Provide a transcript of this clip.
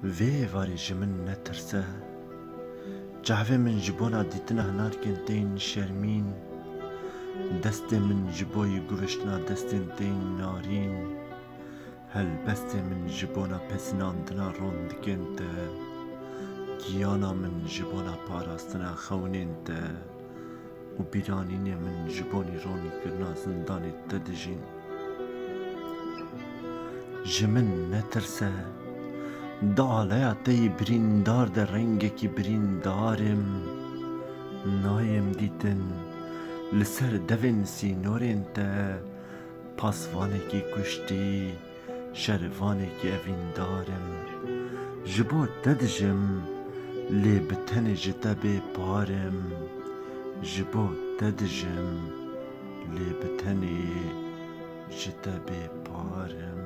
Vê varê ji min netirse, cehvê min ji bona dîtina hinarkên tên şermîn, destê min ji bo yê guviştina destên tên narîn, helbestê min ji bona pesînandina rondikên te, giyana min ji bona parastina xewnên te û bîranînê min ji bo nîronîkirina zindanê te dijîn. Ji min netirse, di alaya te yê birîndar de rengekî birîndarım, nayêm dîtin li ser devên sînorên te pasvanekî kuştî, şervanekî evîndarım. Ji bo te dijim, lê bi tenê ji te bêparım. Ji bo te dijim, lê bi tenê ji te bêparım.